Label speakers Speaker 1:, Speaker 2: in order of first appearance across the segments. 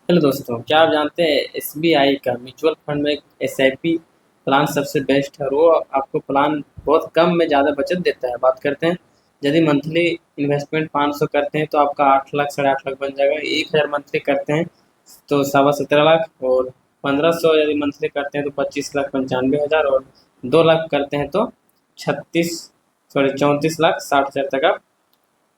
Speaker 1: Hello दोस्तों, क्या आप जानते हैं एसबीआई का म्यूचुअल फंड में एसआईपी प्लान सबसे बेस्ट है और वो आपको प्लान बहुत कम में ज़्यादा बचत देता है। बात करते हैं, यदि मंथली इन्वेस्टमेंट 500 करते हैं तो आपका 8 लाख 8.5 लाख बन जाएगा। 1000 मंथली करते हैं तो 17.5 लाख, और 1500 यदि मंथली करते हैं तो 25 लाख 95 हज़ार, और 2 लाख करते हैं तो 34 लाख 60 हज़ार तक आप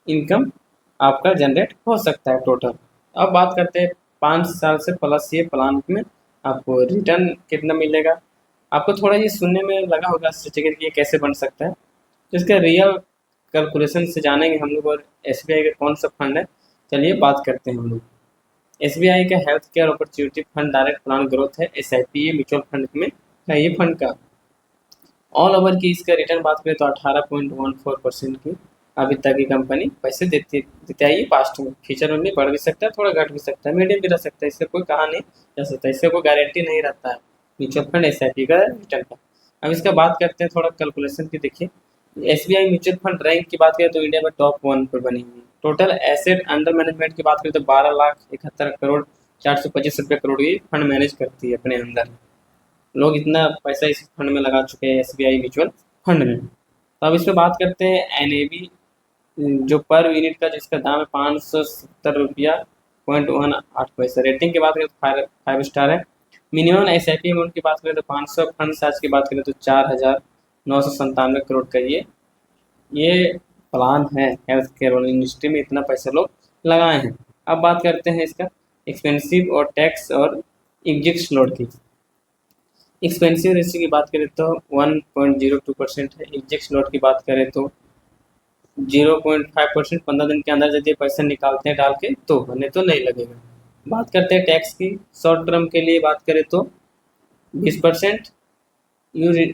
Speaker 1: इनकम आपका जनरेट हो सकता है टोटल। अब बात करते हैं 5 साल से प्लस ये प्लान में आपको रिटर्न कितना मिलेगा। आपको थोड़ा ये सुनने में लगा होगा आश्चर्यचकित कि ये कैसे बन सकता है, तो इसका रियल कैलकुलेशन से जानेंगे हम लोग। और एसबीआई का कौन सा फंड है, चलिए बात करते हैं हम लोग। एसबीआई का health care opportunity fund direct plan growth है, एसआईपी म्यूचुअल फंड में है ये फंड का। ऑल ओवर की इसका रिटर्न बात करें तो 18.14% की अभी तक की कंपनी पैसे देती आई है। पास्ट में फ्यूचर में भी बढ़ भी सकता है, थोड़ा घट भी सकता है, मीडियम भी रह सकता है, इससे कोई कहा नहीं जा सकता, इससे कोई गारंटी नहीं रहता है म्यूचुअल फंड एसआईपी का रिटर्न का। अब इसका बात करते हैं थोड़ा कैलकुलेशन की। देखिए, एसबीआई म्यूचुअल फंड रैंक की बात करें तो इंडिया में टॉप 1 पर बनी हुई है। टोटल एसेट अंडर मैनेजमेंट की बात करें तो 12,71,425 रुपये करोड़ की फंड मैनेज करती है अपने अंदर। लोग इतना पैसा इस फंड में लगा चुके हैं, एसबीआई म्यूचुअल फंड में। तो अब इसमें बात करते हैं एनएबी, जो पर यूनिट का जिसका दाम है 570 रुपया 0.18 पैसा। रेटिंग की बात करें तो 5 स्टार है। मिनिमम एसआईपी अमाउंट की बात करें तो 500, फंड साइज की बात करें तो 4,997 करोड़ का ये प्लान है। हेल्थ केयर वाली इंडस्ट्री में इतना पैसा लोग लगाए हैं। अब बात करते हैं इसका एक्सपेंसिव और टैक्स और एग्जिट स्लॉट की। एक्सपेंसिव रेशियो की बात करें तो 1.02% है। एग्जिट स्लॉट की बात करें तो 0.5%। 15 दिन के अंदर यदि पैसा निकालते हैं डाल के तो, नहीं तो नहीं लगेगा। बात करते हैं टैक्स की। शॉर्ट टर्म के लिए बात करें तो 20% यूज,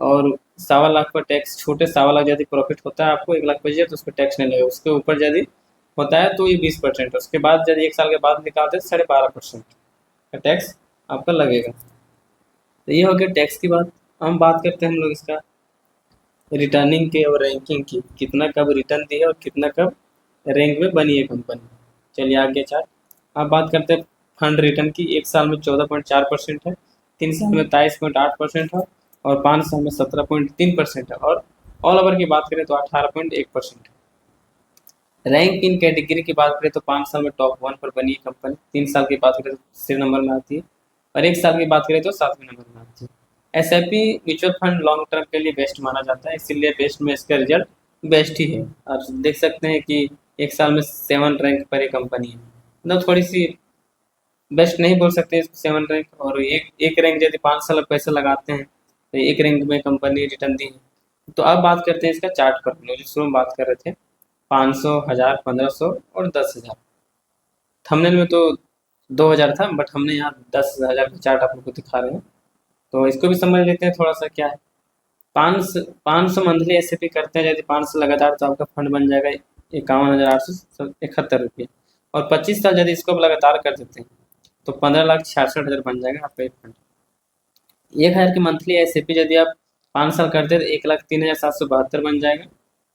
Speaker 1: और 1.25 लाख पर टैक्स। छोटे 1.25 लाख यदि प्रॉफिट होता है आपको 1 लाख बच जाए तो उस पर टैक्स नहीं लगेगा। उसके ऊपर यदि होता है तो ये 20%। उसके बाद यदि 1 साल के बाद निकालते हैं 12.5% का टैक्स आपका लगेगा। तो ये हो गया टैक्स की बात। हम बात करते हैं हम लोग इसका रिटर्निंग के और रैंकिंग की, कितना कब रिटर्न दी है और कितना कब रैंक में बनी है कंपनी। चलिए आगे चार्ट। अब बात करते हैं फंड रिटर्न की। 1 साल में 14.4% है, 3 साल में 23.8% है, और 5 साल में 17.3% है, और ऑल ओवर की बात करें तो 18.1% है। रैंक इन कैटेगरी की बात करें तो 5 साल में टॉप 1 पर बनी है कंपनी, 3 साल की बात करें तो तीसरे नंबर में आती है, और 1 साल की बात करें तो 7वें नंबर में आती है। SIP mutual fund long term के लिए बेस्ट माना जाता है, इसीलिए बेस्ट में इसका रिजल्ट बेस्ट ही है। आप देख सकते हैं कि 1 साल में 7 रैंक पर ये कंपनी है, मतलब थोड़ी सी बेस्ट नहीं बोल सकते इसको 7 रैंक। और एक रैंक यदि 5 साल पैसा लगाते हैं तो एक रैंक में कंपनी रिटर्न दी है। तो अब बात करते हैं इसका चार्ट पर। हम लोग जो शुरू में बात कर रहे थे 500, 1000, 1500 और 10,000। थंबनेल में तो 2000 था, बट हमने यहाँ 10,000 का चार्ट आप लोग को दिखा रहे हैं, तो इसको भी समझ लेते हैं थोड़ा सा क्या है। 500 मंथली एसआईपी करते हैं यदि 5 साल लगातार तो आपका फंड बन जाएगा 51,871 रुपये। और 25 साल यदि इसको आप लगातार कर देते हैं तो 15,66,000 बन जाएगा आपका एक फंड। 1,000 की मंथली एसआईपी यदि आप 5 साल करते हैं तो 1,03,772 बन जाएगा।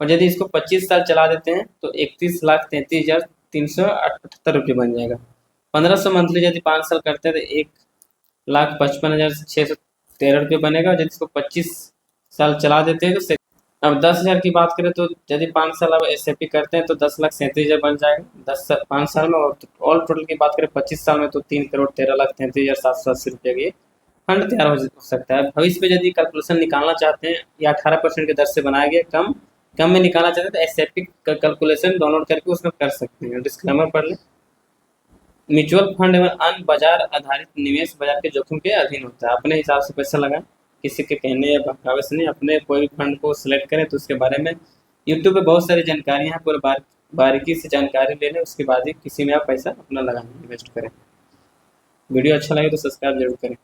Speaker 1: और यदि इसको 25 साल चला देते हैं तो 31,33,378 रुपये बन जाएगा। 1500 मंथली यदि 5 साल करते हैं तो 1,55,613 रुपये बनेगा। यदि इसको 25 साल चला देते हैं तो अब 10,000 की बात करें तो यदि 5 साल अब एसआईपी करते हैं तो 10,37,000 बन जाएगा 5 साल में। और ऑल टोटल की बात करें 25 साल में तो 3,13,33,780 रुपये की फंड तैयार हो सकता है। भविष्य में यदि कैलकुलेशन निकालना चाहते हैं या 18% के दर से बनाया गया, कम कम में निकालना चाहते हैं तो एसआईपी का कैलकुलेशन डाउनलोड करके उसमें कर सकते हैं। डिस्क्लेमर पढ़ लें। म्यूचुअल फंड एवं अन्य बाजार आधारित निवेश बाजार के जोखिम के अधीन होता है। अपने हिसाब से पैसा लगाएं, किसी के कहने या बहकावे से नहीं। अपने कोई भी फंड को सिलेक्ट करें तो उसके बारे में यूट्यूब पे बहुत सारी जानकारियाँ हैं, पूरे बारीकी से जानकारी ले लें, उसके बाद ही किसी में आप पैसा अपना लगाएं, इन्वेस्ट करें। वीडियो अच्छा लगे तो सब्सक्राइब जरूर करें।